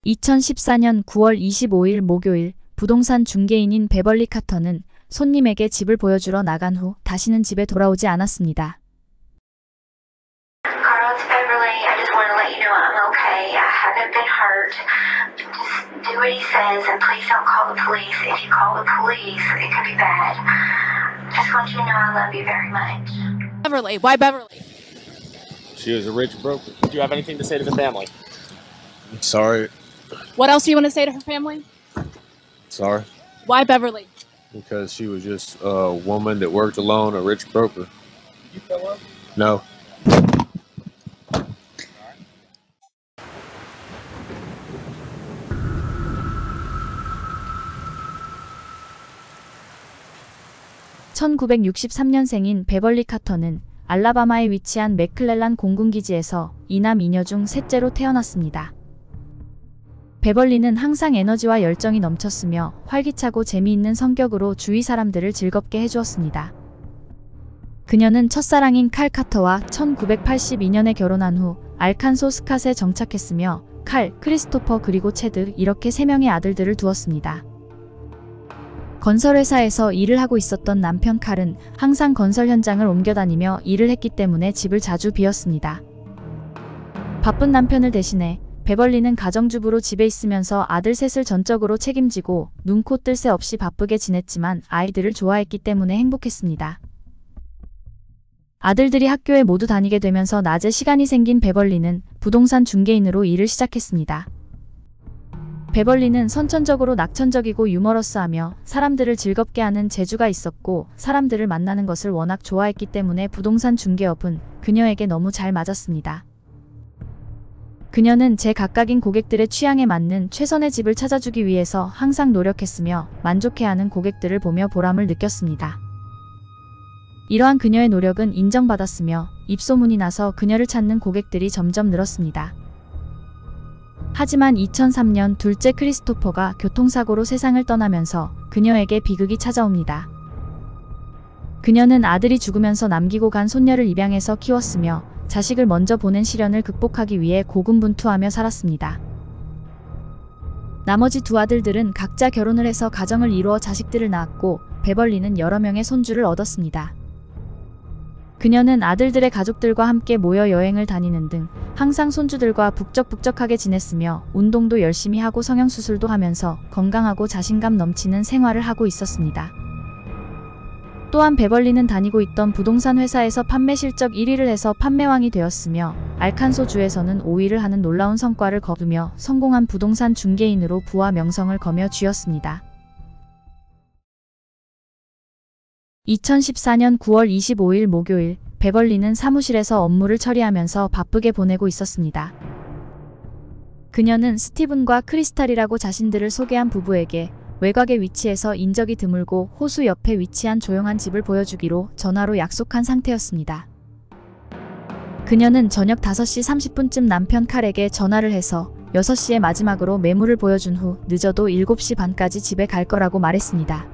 2014년 9월 25일 목요일 부동산 중개인인 베벌리 카터는 손님에게 집을 보여주러 나간 후 다시는 집에 돌아오지 않았습니다. Carl, it's Beverly. I just want to let you know I'm okay. I haven't been hurt. Just do what he says and please don't call the police. If you call the police, it could be bad. Just want you to know I love you very much. Beverly, why Beverly? She was a rich broker. Do you have anything to say to the family? Sorry. What else do you want to say to her family? Sorry. Why Beverly? Because she was just a woman that worked alone, a rich broker. You fell up? No. (1963년생인) 베벌리 카터는 알라바마에 위치한 맥클렐란 공군기지에서 이남 이녀 중 셋째로 태어났습니다. 베벌리는 항상 에너지와 열정이 넘쳤으며 활기차고 재미있는 성격으로 주위 사람들을 즐겁게 해주었습니다. 그녀는 첫사랑인 칼 카터와 1982년에 결혼한 후 알칸소 스캇에 정착했으며 칼, 크리스토퍼 그리고 체드 이렇게 3명의 아들들을 두었습니다. 건설회사에서 일을 하고 있었던 남편 칼은 항상 건설 현장을 옮겨다니며 일을 했기 때문에 집을 자주 비웠습니다. 바쁜 남편을 대신해 베벌리는 가정주부로 집에 있으면서 아들 셋을 전적으로 책임지고 눈코 뜰 새 없이 바쁘게 지냈지만 아이들을 좋아했기 때문에 행복했습니다. 아들들이 학교에 모두 다니게 되면서 낮에 시간이 생긴 베벌리는 부동산 중개인으로 일을 시작했습니다. 베벌리는 선천적으로 낙천적이고 유머러스하며 사람들을 즐겁게 하는 재주가 있었고 사람들을 만나는 것을 워낙 좋아했기 때문에 부동산 중개업은 그녀에게 너무 잘 맞았습니다. 그녀는 제각각인 고객들의 취향에 맞는 최선의 집을 찾아주기 위해서 항상 노력했으며 만족해하는 고객들을 보며 보람을 느꼈습니다. 이러한 그녀의 노력은 인정받았으며 입소문이 나서 그녀를 찾는 고객들이 점점 늘었습니다. 하지만 2003년 둘째 크리스토퍼가 교통사고로 세상을 떠나면서 그녀에게 비극이 찾아옵니다. 그녀는 아들이 죽으면서 남기고 간 손녀를 입양해서 키웠으며 자식을 먼저 보낸 시련을 극복하기 위해 고군분투하며 살았습니다. 나머지 두 아들들은 각자 결혼을 해서 가정을 이루어 자식들을 낳았고 베벌리는 여러 명의 손주를 얻었습니다. 그녀는 아들들의 가족들과 함께 모여 여행을 다니는 등 항상 손주들과 북적북적하게 지냈으며 운동도 열심히 하고 성형수술도 하면서 건강하고 자신감 넘치는 생활을 하고 있었습니다. 또한 베벌리는 다니고 있던 부동산 회사에서 판매 실적 1위를 해서 판매왕이 되었으며 알칸소 주에서는 5위를 하는 놀라운 성과를 거두며 성공한 부동산 중개인으로 부와 명성을 거며 쥐었습니다. 2014년 9월 25일 목요일 베벌리는 사무실에서 업무를 처리하면서 바쁘게 보내고 있었습니다. 그녀는 스티븐과 크리스탈이라고 자신들을 소개한 부부에게 외곽에 위치해서 인적이 드물고 호수 옆에 위치한 조용한 집을 보여주기로 전화로 약속한 상태였습니다. 그녀는 저녁 5시 30분쯤 남편 칼에게 전화를 해서 6시에 마지막으로 매물을 보여준 후 늦어도 7시 반까지 집에 갈 거라고 말했습니다.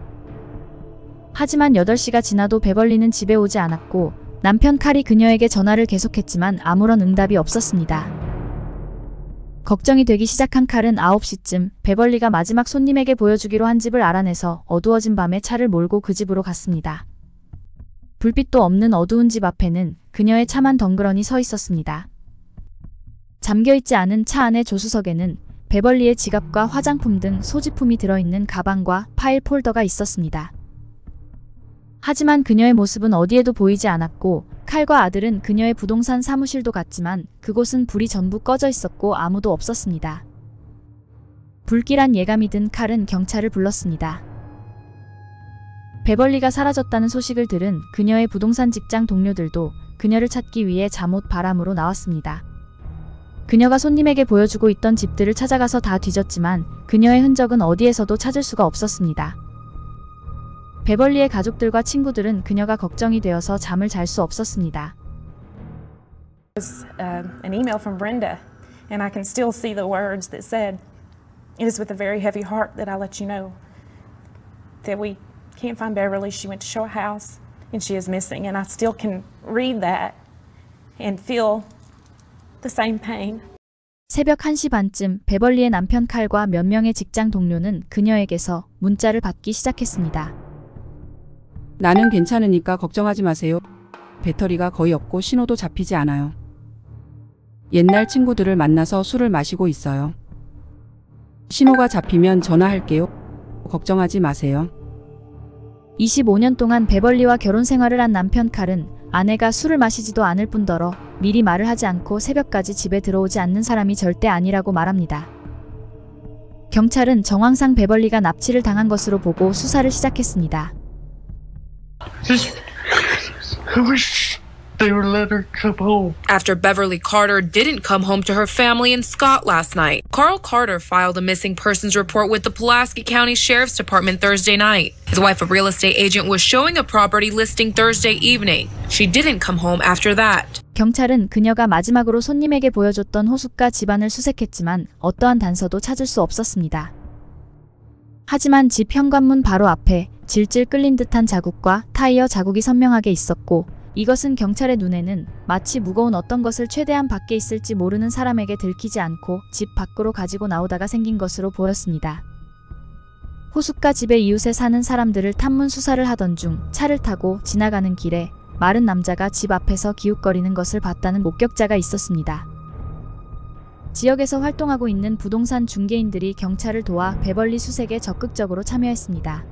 하지만 8시가 지나도 베벌리는 집에 오지 않았고 남편 칼이 그녀에게 전화를 계속했지만 아무런 응답이 없었습니다. 걱정이 되기 시작한 칼은 9시쯤 베벌리가 마지막 손님에게 보여주기로 한 집을 알아내서 어두워진 밤에 차를 몰고 그 집으로 갔습니다. 불빛도 없는 어두운 집 앞에는 그녀의 차만 덩그러니 서 있었습니다. 잠겨있지 않은 차 안의 조수석에는 베벌리의 지갑과 화장품 등 소지품이 들어있는 가방과 파일 폴더가 있었습니다. 하지만 그녀의 모습은 어디에도 보이지 않았고 칼과 아들은 그녀의 부동산 사무실도 갔지만 그곳은 불이 전부 꺼져 있었고 아무도 없었습니다. 불길한 예감이 든 칼은 경찰을 불렀습니다. 베벌리가 사라졌다는 소식을 들은 그녀의 부동산 직장 동료들도 그녀를 찾기 위해 잠옷 바람으로 나왔습니다. 그녀가 손님에게 보여주고 있던 집들을 찾아가서 다 뒤졌지만 그녀의 흔적은 어디에서도 찾을 수가 없었습니다. 베벌리의 가족들과 친구들은 그녀가 걱정이 되어서 잠을 잘 수 없었습니다. It was an email from Brenda, and I can still see the words that said, "It is with a very heavy heart that I let you know that we can't find Beverly. She went to show a house, and she is missing." And I still can read that and feel the same pain. 새벽 1시 반쯤 베벌리의 남편 칼과 몇 명의 직장 동료는 그녀에게서 문자를 받기 시작했습니다. 나는 괜찮으니까 걱정하지 마세요. 배터리가 거의 없고 신호도 잡히지 않아요. 옛날 친구들을 만나서 술을 마시고 있어요. 신호가 잡히면 전화할게요. 걱정하지 마세요. 25년 동안 베벌리와 결혼 생활을 한 남편 칼은 아내가 술을 마시지도 않을 뿐더러 미리 말을 하지 않고 새벽까지 집에 들어오지 않는 사람이 절대 아니라고 말합니다. 경찰은 정황상 베벌리가 납치를 당한 것으로 보고 수사를 시작했습니다. I wish they would let her come home. After Beverly Carter didn't come home to her family in Scott last night, Carl Carter filed a missing persons report with the Pulaski County Sheriff's Department Thursday night. His wife, a real estate agent, was showing a property listing Thursday evening. She didn't come home after that. 경찰은 그녀가 마지막으로 손님에게 보여줬던 호숫가 집안을 수색했지만 어떠한 단서도 찾을 수 없었습니다. 하지만 집 현관문 바로 앞에 질질 끌린 듯한 자국과 타이어 자국이 선명하게 있었고, 이것은 경찰의 눈에는 마치 무거운 어떤 것을 최대한 밖에 있을지 모르는 사람에게 들키지 않고 집 밖으로 가지고 나오다가 생긴 것으로 보였습니다. 호숫가 집의 이웃에 사는 사람들을 탐문 수사를 하던 중 차를 타고 지나가는 길에 마른 남자가 집 앞에서 기웃거리는 것을 봤다는 목격자가 있었습니다. 지역에서 활동하고 있는 부동산 중개인들이 경찰을 도와 베벌리 수색에 적극적으로 참여했습니다.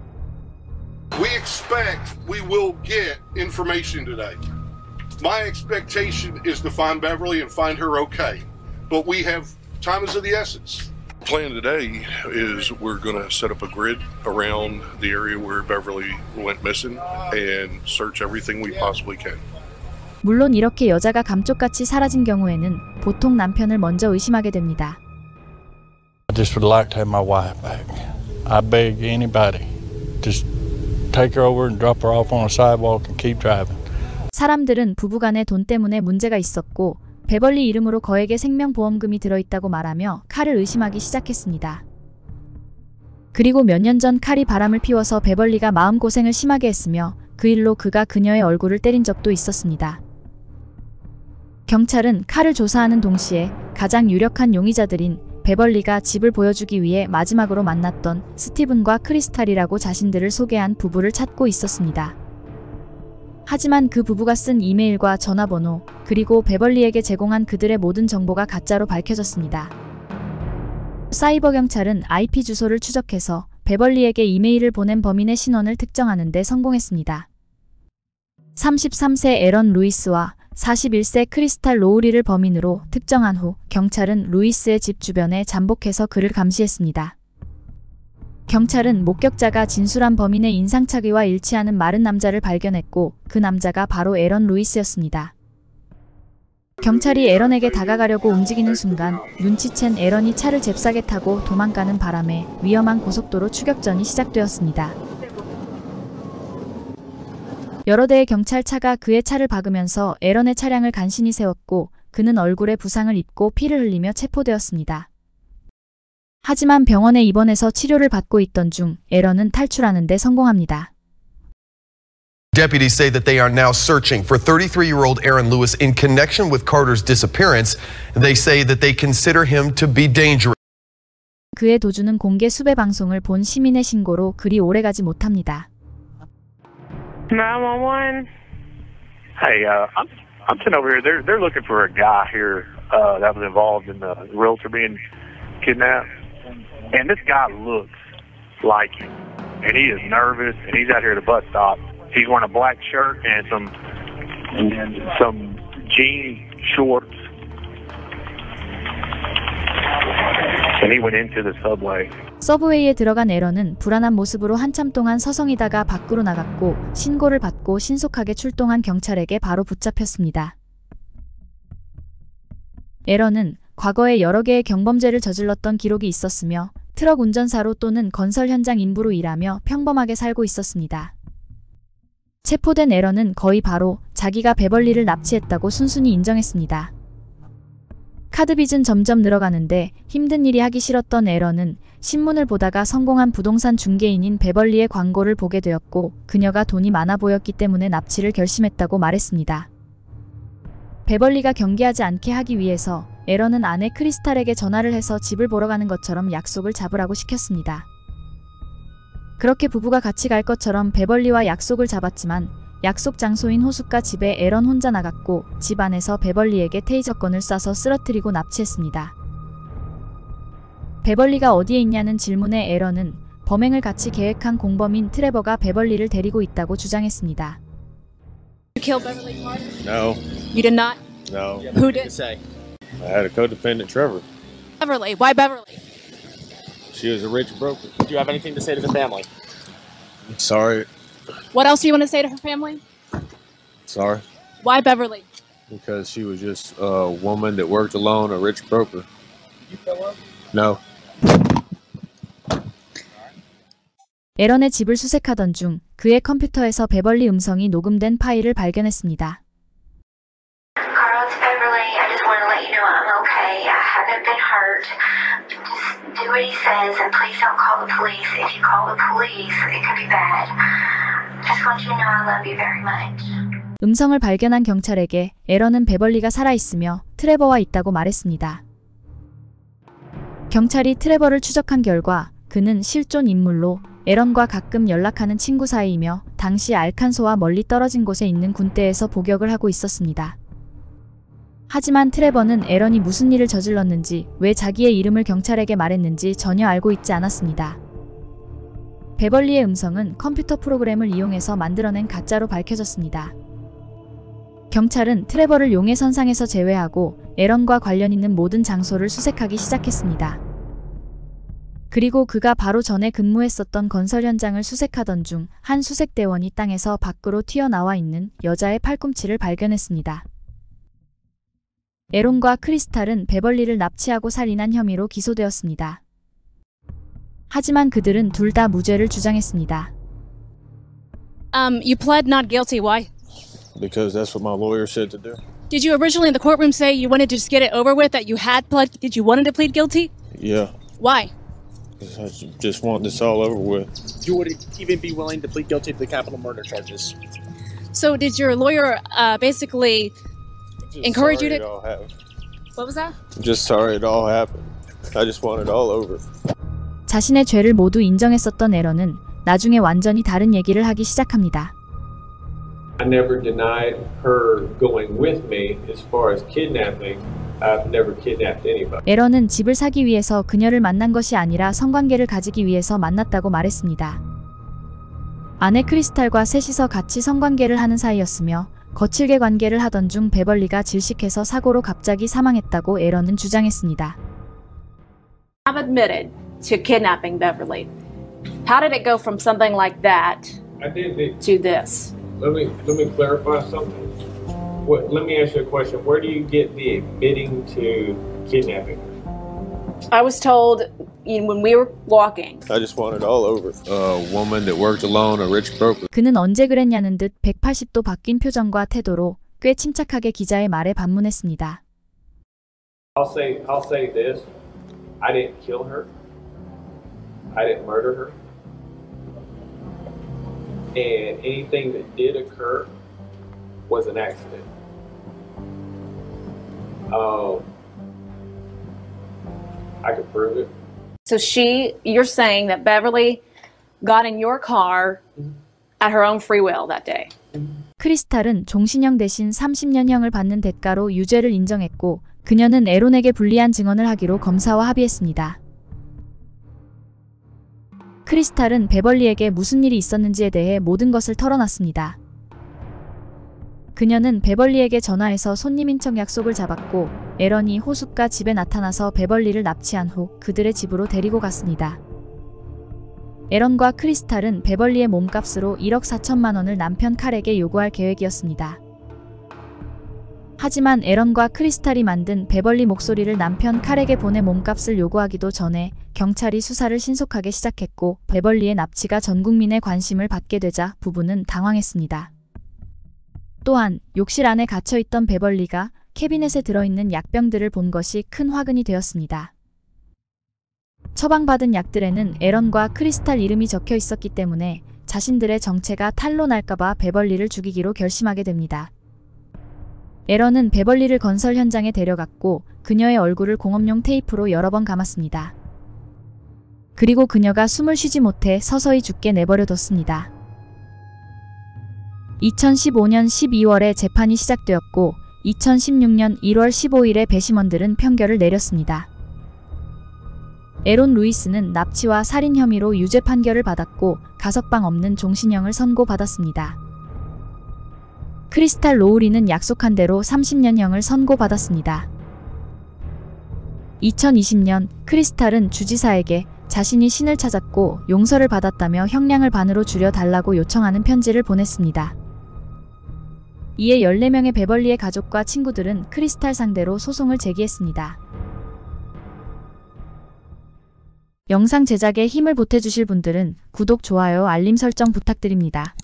We expect we will get information today. My expectation is to find Beverly and find her okay. But we have time is of the essence. The plan today is we're going to set up a grid around the area where Beverly went missing and search everything we possibly can. 물론 이렇게 여자가 감쪽같이 사라진 경우에는 보통 남편을 먼저 의심하게 됩니다. I just would like to have my wife back. I beg anybody, just take her over and drop her off on a sidewalk and keep driving. 사람들은 부부간에 돈 때문에 문제가 있었고 베벌리 이름으로 거액의 생명보험금이 들어있다고 말하며 칼을 의심하기 시작했습니다. 그리고 몇 년 전 칼이 바람을 피워서 베벌리가 마음고생을 심하게 했으며 그 일로 그가 그녀의 얼굴을 때린 적도 있었습니다. 경찰은 칼을 조사하는 동시에 가장 유력한 용의자들인 베벌리가 집을 보여주기 위해 마지막으로 만났던 스티븐과 크리스탈이라고 자신들을 소개한 부부를 찾고 있었습니다. 하지만 그 부부가 쓴 이메일과 전화번호, 그리고 베벌리에게 제공한 그들의 모든 정보가 가짜로 밝혀졌습니다. 사이버 경찰은 IP 주소를 추적해서 베벌리에게 이메일을 보낸 범인의 신원을 특정하는 데 성공했습니다. 33세 에런 루이스와 41세 크리스탈 로우리를 범인으로 특정한 후 경찰은 루이스의 집 주변에 잠복해서 그를 감시했습니다. 경찰은 목격자가 진술한 범인의 인상착의와 일치하는 마른 남자를 발견했고 그 남자가 바로 에런 루이스였습니다. 경찰이 에런에게 다가가려고 움직이는 순간 눈치챈 에런이 차를 잽싸게 타고 도망가는 바람에 위험한 고속도로 추격전이 시작되었습니다. 여러 대의 경찰차가 그의 차를 박으면서 에런의 차량을 간신히 세웠고 그는 얼굴에 부상을 입고 피를 흘리며 체포되었습니다. 하지만 병원에 입원해서 치료를 받고 있던 중 에런은 탈출하는 데 성공합니다. Deputies say that they are now searching for 33-year-old Aaron Lewis in connection with Carter's disappearance. They say that they consider him to be dangerous. 그의 도주는 공개 수배 방송을 본 시민의 신고로 그리 오래가지 못합니다. 911. Hey, I'm sitting over here. They're looking for a guy here that was involved in the realtor being kidnapped, and this guy looks like him, and he is nervous, and he's out here at the bus stop. He's wearing a black shirt and some jean shorts, and he went into the subway. 서브웨이에 들어간 에런은 불안한 모습으로 한참 동안 서성이다가 밖으로 나갔고 신고를 받고 신속하게 출동한 경찰에게 바로 붙잡혔습니다. 에런은 과거에 여러 개의 경범죄를 저질렀던 기록이 있었으며 트럭 운전사로 또는 건설 현장 인부로 일하며 평범하게 살고 있었습니다. 체포된 에런은 거의 바로 자기가 베벌리를 납치했다고 순순히 인정했습니다. 카드빚은 점점 늘어가는데 힘든 일이 하기 싫었던 에런은 신문을 보다가 성공한 부동산 중개인인 베벌리의 광고를 보게 되었고 그녀가 돈이 많아 보였기 때문에 납치를 결심했다고 말했습니다. 베벌리가 경계하지 않게 하기 위해서 에런은 아내 크리스탈에게 전화를 해서 집을 보러 가는 것처럼 약속을 잡으라고 시켰습니다. 그렇게 부부가 같이 갈 것처럼 베벌리와 약속을 잡았지만 약속 장소인 호숫가 집에 에런 혼자 나갔고 집 안에서 베벌리에게 테이저건을 쏴서 쓰러뜨리고 납치했습니다. 베벌리가 어디에 있냐는 질문에 에런은 범행을 같이 계획한 공범인 트레버가 베벌리를 데리고 있다고 주장했습니다. You killed Beverly Carter? No, You did not? no. Who did? Say. I had a co-defendant, Trevor. Beverly. Why Beverly? She was a rich broker. Do you have anything to say to the family? Sorry. What else do you want to say to her family? Sorry. Why Beverly? Because she was just a woman that worked alone, a rich broker. You fell up? No. 에런의 집을 수색하던 중 그의 컴퓨터에서 베벌리 음성이 녹음된 파일을 발견했습니다. Carl, it's Beverly. I just want to let you know I'm okay. I haven't been hurt. Just do what he says and please don't call the police. If you call the police, it could be bad. Just want you to know I love you very much. 음성을 발견한 경찰에게 에런은 베벌리가 살아있으며 트레버와 있다고 말했습니다. 경찰이 트레버를 추적한 결과 그는 실존 인물로 에런과 가끔 연락하는 친구 사이이며 당시 알칸소와 멀리 떨어진 곳에 있는 군대에서 복역을 하고 있었습니다. 하지만 트레버는 에런이 무슨 일을 저질렀는지 왜 자기의 이름을 경찰에게 말했는지 전혀 알고 있지 않았습니다. 베벌리의 음성은 컴퓨터 프로그램을 이용해서 만들어낸 가짜로 밝혀졌습니다. 경찰은 트레버를 용의 선상에서 제외하고 에런과 관련 있는 모든 장소를 수색하기 시작했습니다. 그리고 그가 바로 전에 근무했었던 건설 현장을 수색하던 중 한 수색대원이 땅에서 밖으로 튀어나와 있는 여자의 팔꿈치를 발견했습니다. 에론과 크리스탈은 베벌리를 납치하고 살인한 혐의로 기소되었습니다. 하지만 그들은 둘 다 무죄를 주장했습니다. You pled not guilty. Why? Because that's what my lawyer said to do. Did you originally in the courtroom say you wanted to just get it over with, that you had pled? Did you wanted to plead guilty? Yeah. Why? I just want this all over with. You would even be willing to plead guilty to the capital murder charges. So did your lawyer basically encourage you to? What was that? I'm just sorry it all happened. I just want it all over. 자신의 죄를 모두 인정했었던 에런은 나중에 완전히 다른 얘기를 하기 시작합니다. I never denied her going with me. As far as kidnapping, I've never kidnapped anybody. 에런은 집을 사기 위해서 그녀를 만난 것이 아니라 성관계를 가지기 위해서 만났다고 말했습니다. 아내 크리스탈과 셋이서 같이 성관계를 하는 사이였으며 거칠게 관계를 하던 중 베벌리가 질식해서 사고로 갑자기 사망했다고 에런은 주장했습니다. I've admitted to kidnapping Beverly. How did it go from something like that to this? Let me clarify something. Let me ask you a question. Where do you get the admitting to kidnapping? I was told when we were walking. I just want it all over. A woman that worked alone, a rich broker. 그는 언제 그랬냐는 듯 180도 바뀐 표정과 태도로 꽤 침착하게 기자의 말에 반문했습니다. I'll say this. I didn't kill her. I didn't murder her. And anything that did occur was an accident. I could prove it. So you're saying that Beverly got in your car at her own free will that day. 크리스탈은 종신형 대신 30년형을 받는 대가로 유죄를 인정했고 그녀는 에론에게 불리한 증언을 하기로 검사와 합의했습니다. 크리스탈은 베벌리에게 무슨 일이 있었는지에 대해 모든 것을 털어놨습니다. 그녀는 베벌리에게 전화해서 손님인 척 약속을 잡았고 에런이 호숫가 집에 나타나서 베벌리를 납치한 후 그들의 집으로 데리고 갔습니다. 에런과 크리스탈은 베벌리의 몸값으로 1억 4천만 원을 남편 칼에게 요구할 계획이었습니다. 하지만 에런과 크리스탈이 만든 베벌리 목소리를 남편 칼에게 보내 몸값을 요구하기도 전에 경찰이 수사를 신속하게 시작했고 베벌리의 납치가 전 국민의 관심을 받게 되자 부부는 당황했습니다. 또한 욕실 안에 갇혀있던 베벌리가 캐비넷에 들어있는 약병들을 본 것이 큰 화근이 되었습니다. 처방받은 약들에는 에런과 크리스탈 이름이 적혀 있었기 때문에 자신들의 정체가 탄로날까봐 베벌리를 죽이기로 결심하게 됩니다. 에런은 베벌리를 건설 현장에 데려갔고 그녀의 얼굴을 공업용 테이프로 여러 번 감았습니다. 그리고 그녀가 숨을 쉬지 못해 서서히 죽게 내버려뒀습니다. 2015년 12월에 재판이 시작되었고 2016년 1월 15일에 배심원들은 판결을 내렸습니다. 에론 루이스는 납치와 살인 혐의로 유죄 판결을 받았고 가석방 없는 종신형을 선고받았습니다. 크리스탈 로우리는 약속한 대로 30년형을 선고받았습니다. 2020년 크리스탈은 주지사에게 자신이 신을 찾았고 용서를 받았다며 형량을 반으로 줄여달라고 요청하는 편지를 보냈습니다. 이에 14명의 베벌리의 가족과 친구들은 크리스탈 상대로 소송을 제기했습니다. 영상 제작에 힘을 보태주실 분들은 구독, 좋아요, 알림 설정 부탁드립니다.